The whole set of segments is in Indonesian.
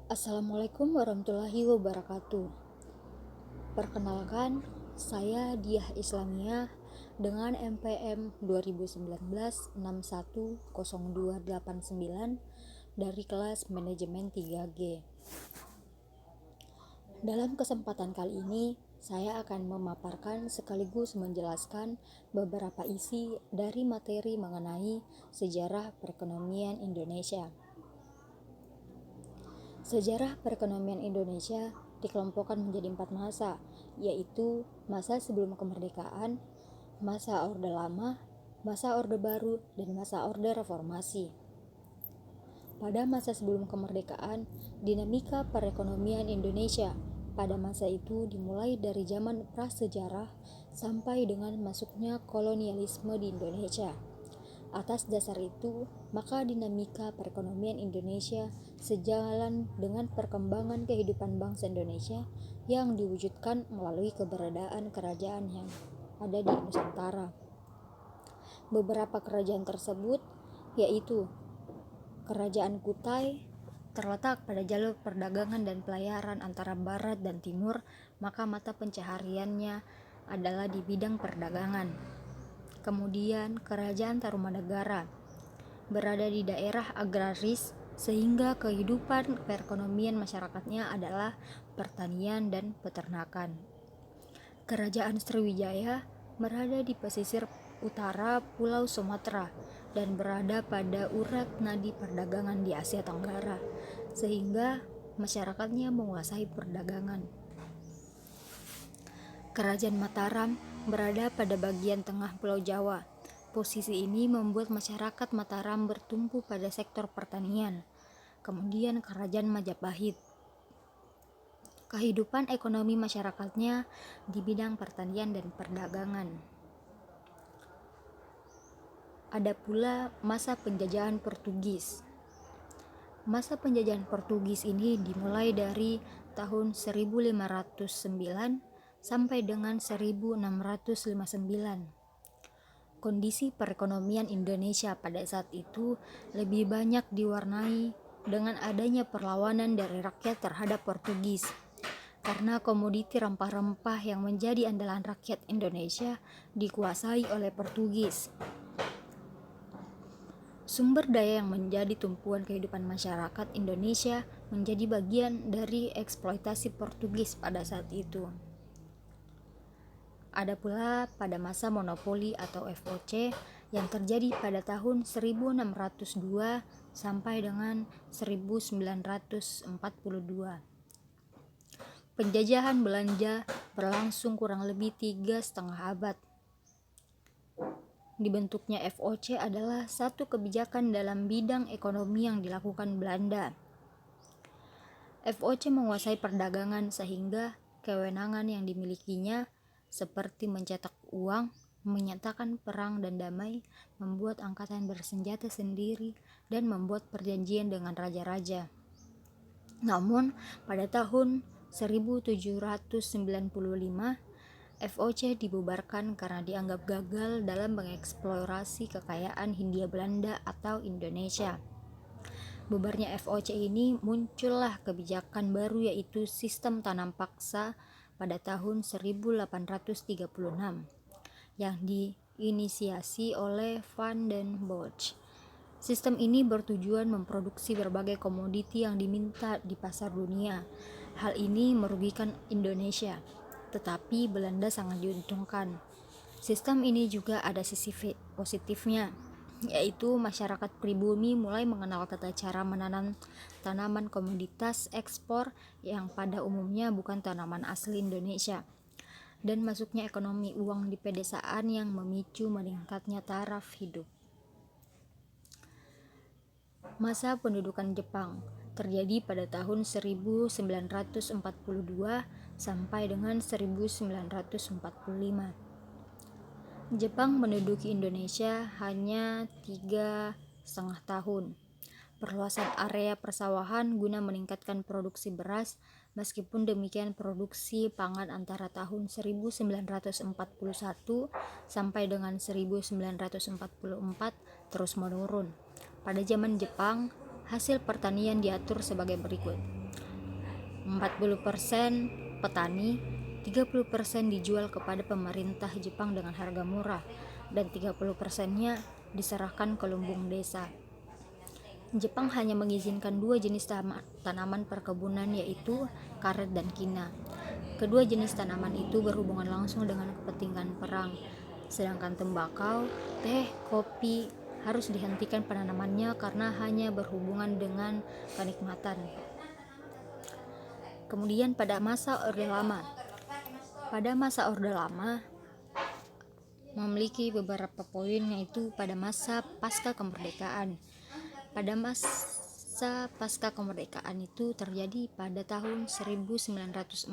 Assalamualaikum warahmatullahi wabarakatuh. Perkenalkan, saya Diah Islamiyah dengan MPM 2019-610289 dari kelas Manajemen 3G. Dalam kesempatan kali ini, saya akan memaparkan sekaligus menjelaskan beberapa isi dari materi mengenai sejarah perekonomian Indonesia. Sejarah perekonomian Indonesia dikelompokkan menjadi 4 masa, yaitu masa sebelum kemerdekaan, masa Orde Lama, masa Orde Baru, dan masa Orde Reformasi. Pada masa sebelum kemerdekaan, dinamika perekonomian Indonesia pada masa itu dimulai dari zaman prasejarah sampai dengan masuknya kolonialisme di Indonesia. Atas dasar itu, maka dinamika perekonomian Indonesia sejalan dengan perkembangan kehidupan bangsa Indonesia yang diwujudkan melalui keberadaan kerajaan yang ada di Nusantara. Beberapa kerajaan tersebut yaitu Kerajaan Kutai terletak pada jalur perdagangan dan pelayaran antara barat dan timur, maka mata pencahariannya adalah di bidang perdagangan. Kemudian Kerajaan Tarumanegara berada di daerah agraris sehingga kehidupan perekonomian masyarakatnya adalah pertanian dan peternakan. Kerajaan Sriwijaya berada di pesisir utara Pulau Sumatera dan berada pada urat nadi perdagangan di Asia Tenggara, sehingga masyarakatnya menguasai perdagangan. Kerajaan Mataram berada pada bagian tengah Pulau Jawa. Posisi ini membuat masyarakat Mataram bertumpu pada sektor pertanian. Kemudian Kerajaan Majapahit. Kehidupan ekonomi masyarakatnya di bidang pertanian dan perdagangan. Ada pula masa penjajahan Portugis. Masa penjajahan Portugis ini dimulai dari tahun 1509 sampai dengan 1659. Kondisi perekonomian Indonesia pada saat itu lebih banyak diwarnai dengan adanya perlawanan dari rakyat terhadap Portugis. Karena komoditi rempah-rempah yang menjadi andalan rakyat Indonesia dikuasai oleh Portugis. Sumber daya yang menjadi tumpuan kehidupan masyarakat Indonesia menjadi bagian dari eksploitasi Portugis pada saat itu. Ada pula pada masa monopoli atau FOC yang terjadi pada tahun 1602 sampai dengan 1942. Penjajahan Belanda berlangsung kurang lebih 3,5 abad. Dibentuknya FOC adalah satu kebijakan dalam bidang ekonomi yang dilakukan Belanda. FOC menguasai perdagangan sehingga kewenangan yang dimilikinya seperti mencetak uang, menyatakan perang dan damai, membuat angkatan bersenjata sendiri, dan membuat perjanjian dengan raja-raja. Namun, pada tahun 1795, FOC dibubarkan karena dianggap gagal dalam mengeksplorasi kekayaan Hindia Belanda atau Indonesia. Bubarnya FOC ini muncullah kebijakan baru yaitu sistem tanam paksa pada tahun 1836 yang diinisiasi oleh Van den Bosch. Sistem ini bertujuan memproduksi berbagai komoditi yang diminta di pasar dunia. Hal ini merugikan Indonesia, tetapi Belanda sangat diuntungkan. Sistem ini juga ada sisi positifnya, yaitu masyarakat pribumi mulai mengenal tata cara menanam tanaman komoditas ekspor yang pada umumnya bukan tanaman asli Indonesia, dan masuknya ekonomi uang di pedesaan yang memicu meningkatnya taraf hidup. Masa pendudukan Jepang terjadi pada tahun 1942 sampai dengan 1945. Jepang menduduki Indonesia hanya 3,5 tahun. Perluasan area persawahan guna meningkatkan produksi beras, meskipun demikian produksi pangan antara tahun 1941 sampai dengan 1944 terus menurun. Pada zaman Jepang, hasil pertanian diatur sebagai berikut. 40% petani, 30% dijual kepada pemerintah Jepang dengan harga murah, dan 30%-nya diserahkan ke lumbung desa. Jepang hanya mengizinkan 2 jenis tanaman perkebunan, yaitu karet dan kina. Kedua jenis tanaman itu berhubungan langsung dengan kepentingan perang, sedangkan tembakau, teh, kopi harus dihentikan penanamannya karena hanya berhubungan dengan kenikmatan. Kemudian pada masa Orde Lama. Pada masa Orde Lama memiliki beberapa poin, yaitu pada masa pasca kemerdekaan. Pada masa pasca kemerdekaan itu terjadi pada tahun 1945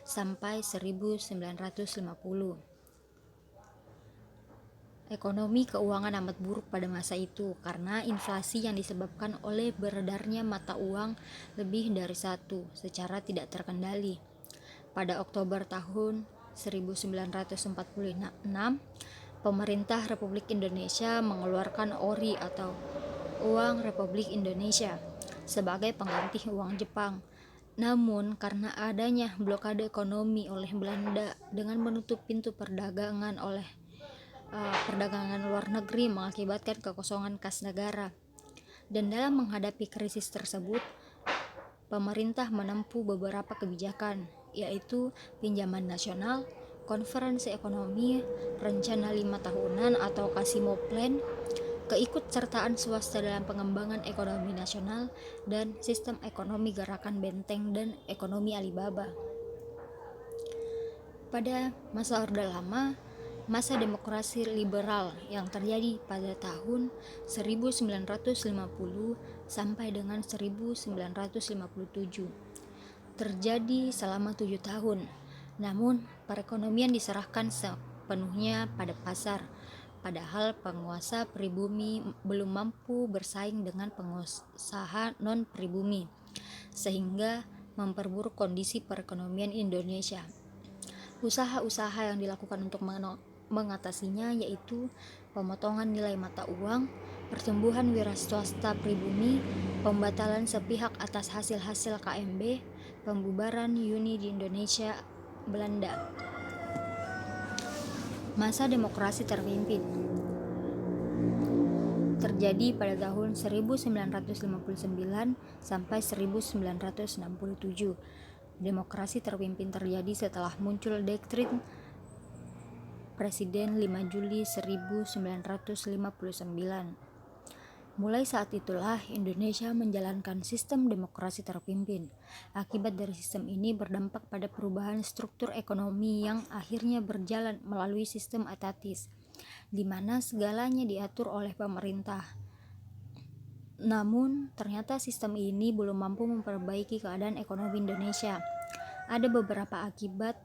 sampai 1950. Ekonomi keuangan amat buruk pada masa itu karena inflasi yang disebabkan oleh beredarnya mata uang lebih dari satu secara tidak terkendali. Pada Oktober tahun 1946, pemerintah Republik Indonesia mengeluarkan ORI atau Uang Republik Indonesia sebagai pengganti uang Jepang. Namun karena adanya blokade ekonomi oleh Belanda dengan menutup pintu perdagangan luar negeri mengakibatkan kekosongan kas negara. Dan dalam menghadapi krisis tersebut, pemerintah menempuh beberapa kebijakan, yaitu pinjaman nasional, konferensi ekonomi, rencana 5 tahunan atau Kasimo Plan, keikutsertaan swasta dalam pengembangan ekonomi nasional, dan sistem ekonomi gerakan Benteng dan ekonomi Alibaba. Pada masa Orde Lama, masa demokrasi liberal yang terjadi pada tahun 1950 sampai dengan 1957 terjadi selama 7 tahun. Namun perekonomian diserahkan sepenuhnya pada pasar, padahal penguasa pribumi belum mampu bersaing dengan pengusaha non-pribumi, sehingga memperburuk kondisi perekonomian Indonesia. Usaha-usaha yang dilakukan untuk mengatasinya yaitu pemotongan nilai mata uang, pertumbuhan wira swasta pribumi, pembatalan sepihak atas hasil-hasil KMB, pembubaran Uni di Indonesia Belanda. Masa demokrasi terpimpin terjadi pada tahun 1959 sampai 1967. Demokrasi terpimpin terjadi setelah muncul doktrin Presiden 5 Juli 1959. Mulai saat itulah Indonesia menjalankan sistem demokrasi terpimpin. Akibat dari sistem ini berdampak pada perubahan struktur ekonomi yang akhirnya berjalan melalui sistem etatis, di mana segalanya diatur oleh pemerintah. Namun, ternyata sistem ini belum mampu memperbaiki keadaan ekonomi Indonesia. Ada beberapa akibat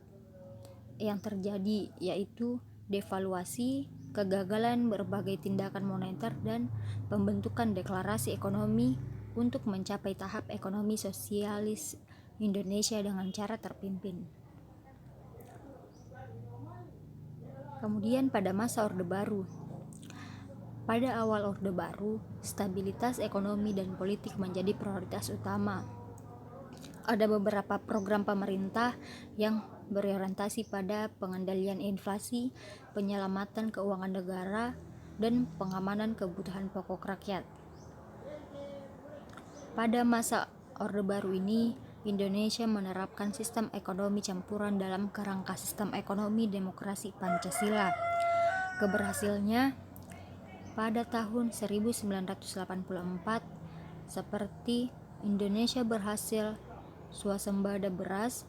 yang terjadi, yaitu devaluasi, kegagalan berbagai tindakan moneter, dan pembentukan deklarasi ekonomi untuk mencapai tahap ekonomi sosialis Indonesia dengan cara terpimpin. Kemudian pada masa Orde Baru. Pada awal Orde Baru, stabilitas ekonomi dan politik menjadi prioritas utama. Ada beberapa program pemerintah yang berorientasi pada pengendalian inflasi, penyelamatan keuangan negara, dan pengamanan kebutuhan pokok rakyat. Pada masa Orde Baru ini, Indonesia menerapkan sistem ekonomi campuran dalam kerangka sistem ekonomi demokrasi Pancasila. Keberhasilannya pada tahun 1984 seperti Indonesia berhasil swasembada beras,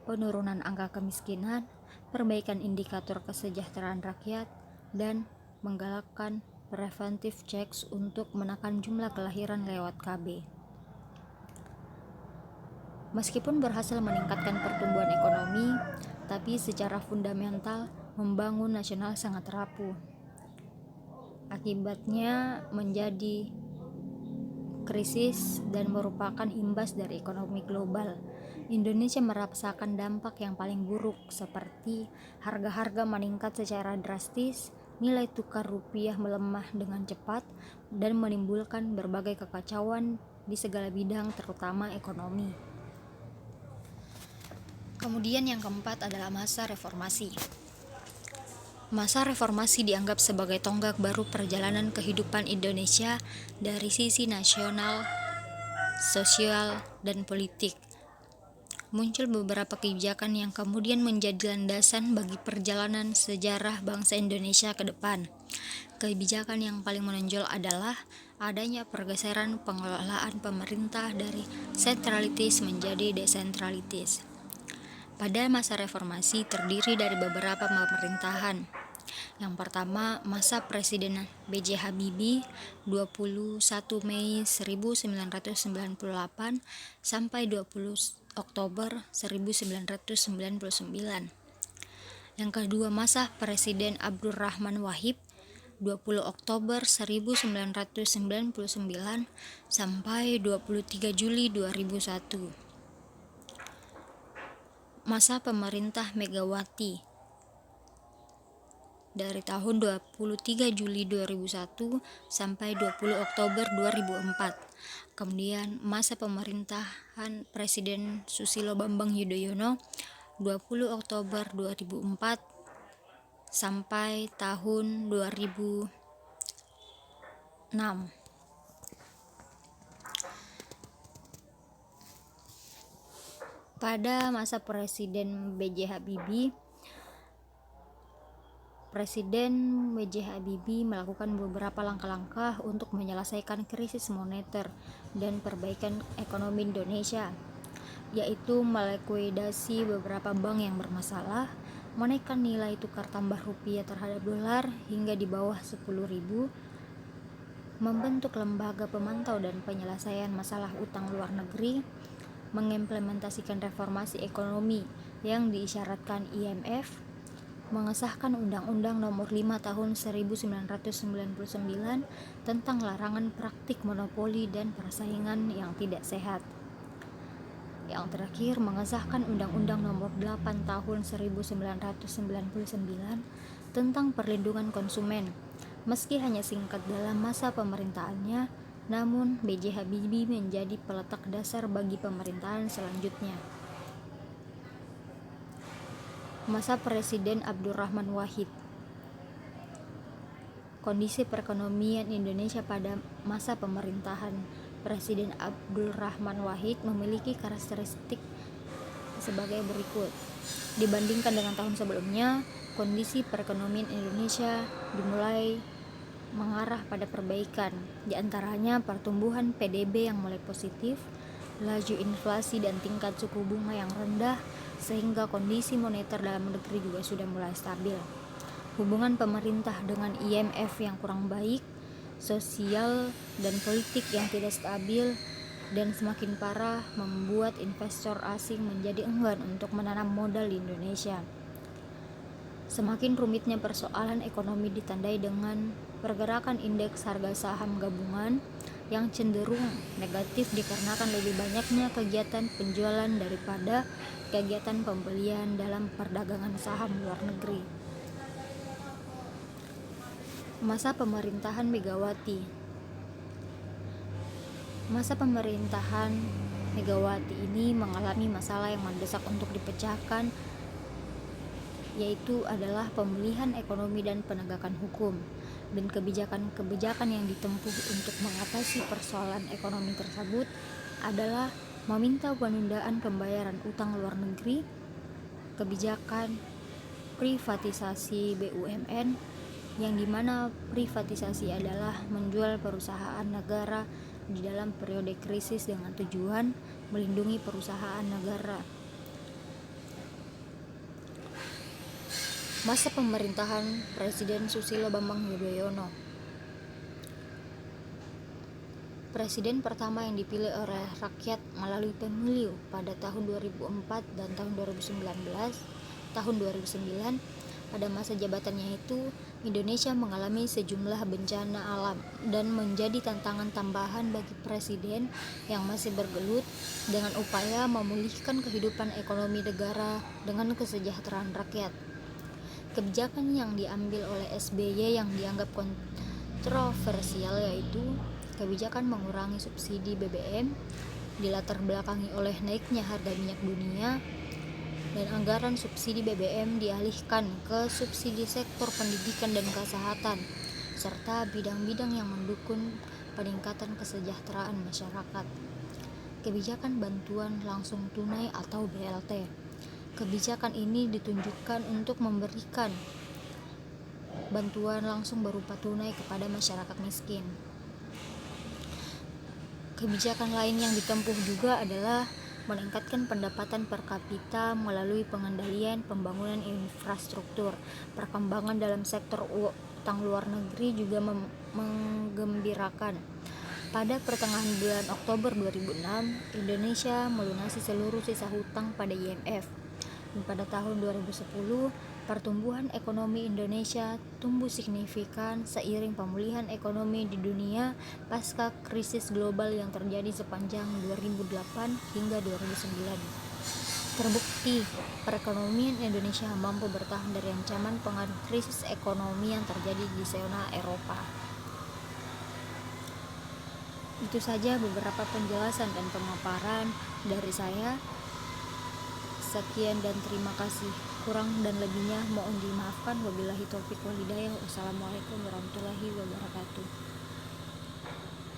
penurunan angka kemiskinan, perbaikan indikator kesejahteraan rakyat, dan menggalakkan preventive checks untuk menekan jumlah kelahiran lewat KB. Meskipun berhasil meningkatkan pertumbuhan ekonomi, tapi secara fundamental membangun nasional sangat rapuh. Akibatnya menjadi krisis dan merupakan imbas dari ekonomi global. Indonesia merasakan dampak yang paling buruk seperti harga-harga meningkat secara drastis, nilai tukar rupiah melemah dengan cepat, dan menimbulkan berbagai kekacauan di segala bidang terutama ekonomi. Kemudian yang keempat adalah masa reformasi. Masa reformasi dianggap sebagai tonggak baru perjalanan kehidupan Indonesia dari sisi nasional, sosial, dan politik. Muncul beberapa kebijakan yang kemudian menjadi landasan bagi perjalanan sejarah bangsa Indonesia ke depan. Kebijakan yang paling menonjol adalah adanya pergeseran pengelolaan pemerintah dari sentralitis menjadi desentralitis. Pada masa reformasi terdiri dari beberapa pemerintahan. Yang pertama, masa Presiden B.J. Habibie 21 Mei 1998 sampai 20 Oktober 1999. Yang kedua, masa Presiden Abdurrahman Wahid 20 Oktober 1999 sampai 23 Juli 2001. Masa pemerintah Megawati dari tahun 23 Juli 2001 sampai 20 Oktober 2004. Kemudian masa pemerintahan Presiden Susilo Bambang Yudhoyono 20 Oktober 2004 sampai tahun 2006. Pada masa Presiden B.J. Habibie, melakukan beberapa langkah-langkah untuk menyelesaikan krisis moneter dan perbaikan ekonomi Indonesia, yaitu melikuidasi beberapa bank yang bermasalah, menaikkan nilai tukar tambah rupiah terhadap dolar hingga di bawah 10.000, membentuk lembaga pemantau dan penyelesaian masalah utang luar negeri, mengimplementasikan reformasi ekonomi yang diisyaratkan IMF, mengesahkan Undang-Undang Nomor 5 Tahun 1999 tentang larangan praktik monopoli dan persaingan yang tidak sehat. Yang terakhir, mengesahkan Undang-Undang Nomor 8 Tahun 1999 tentang perlindungan konsumen. Meski hanya singkat dalam masa pemerintahannya, namun B.J. Habibie menjadi peletak dasar bagi pemerintahan selanjutnya. Masa Presiden Abdurrahman Wahid. Kondisi perekonomian Indonesia pada masa pemerintahan Presiden Abdurrahman Wahid memiliki karakteristik sebagai berikut. Dibandingkan dengan tahun sebelumnya, kondisi perekonomian Indonesia dimulai mengarah pada perbaikan, di antaranya pertumbuhan PDB yang mulai positif, laju inflasi dan tingkat suku bunga yang rendah, sehingga kondisi moneter dalam negeri juga sudah mulai stabil. Hubungan pemerintah dengan IMF yang kurang baik, sosial dan politik yang tidak stabil dan semakin parah membuat investor asing menjadi enggan untuk menanam modal di Indonesia. Semakin rumitnya persoalan ekonomi ditandai dengan pergerakan indeks harga saham gabungan yang cenderung negatif dikarenakan lebih banyaknya kegiatan penjualan daripada kegiatan pembelian dalam perdagangan saham luar negeri. Masa pemerintahan Megawati. Masa pemerintahan Megawati ini mengalami masalah yang mendesak untuk dipecahkan, yaitu adalah pemulihan ekonomi dan penegakan hukum, dan kebijakan-kebijakan yang ditempuh untuk mengatasi persoalan ekonomi tersebut adalah meminta penundaan pembayaran utang luar negeri, kebijakan privatisasi BUMN, yang dimana privatisasi adalah menjual perusahaan negara di dalam periode krisis dengan tujuan melindungi perusahaan negara. Masa pemerintahan Presiden Susilo Bambang Yudhoyono. Presiden pertama yang dipilih oleh rakyat melalui pemilu pada tahun 2004 dan tahun 2019. Tahun 2009, pada masa jabatannya itu, Indonesia mengalami sejumlah bencana alam dan menjadi tantangan tambahan bagi presiden yang masih bergelut dengan upaya memulihkan kehidupan ekonomi negara dengan kesejahteraan rakyat. Kebijakan yang diambil oleh SBY yang dianggap kontroversial yaitu kebijakan mengurangi subsidi BBM, dilatar belakangi oleh naiknya harga minyak dunia, dan anggaran subsidi BBM dialihkan ke subsidi sektor pendidikan dan kesehatan, serta bidang-bidang yang mendukung peningkatan kesejahteraan masyarakat. Kebijakan bantuan langsung tunai atau BLT. Kebijakan ini ditunjukkan untuk memberikan bantuan langsung berupa tunai kepada masyarakat miskin. Kebijakan lain yang ditempuh juga adalah meningkatkan pendapatan per kapita melalui pengendalian pembangunan infrastruktur. Perkembangan dalam sektor utang luar negeri juga menggembirakan. Pada pertengahan bulan Oktober 2006, Indonesia melunasi seluruh sisa hutang pada IMF. Dan pada tahun 2010, pertumbuhan ekonomi Indonesia tumbuh signifikan seiring pemulihan ekonomi di dunia pasca krisis global yang terjadi sepanjang 2008 hingga 2009. Terbukti, perekonomian Indonesia mampu bertahan dari ancaman pengaruh krisis ekonomi yang terjadi di zona Eropa. Itu saja beberapa penjelasan dan pemaparan dari saya. Sekian dan terima kasih. Kurang dan lebihnya mohon dimaafkan. Wabillahi taufiq wal hidayah. Wassalamualaikum warahmatullahi wabarakatuh.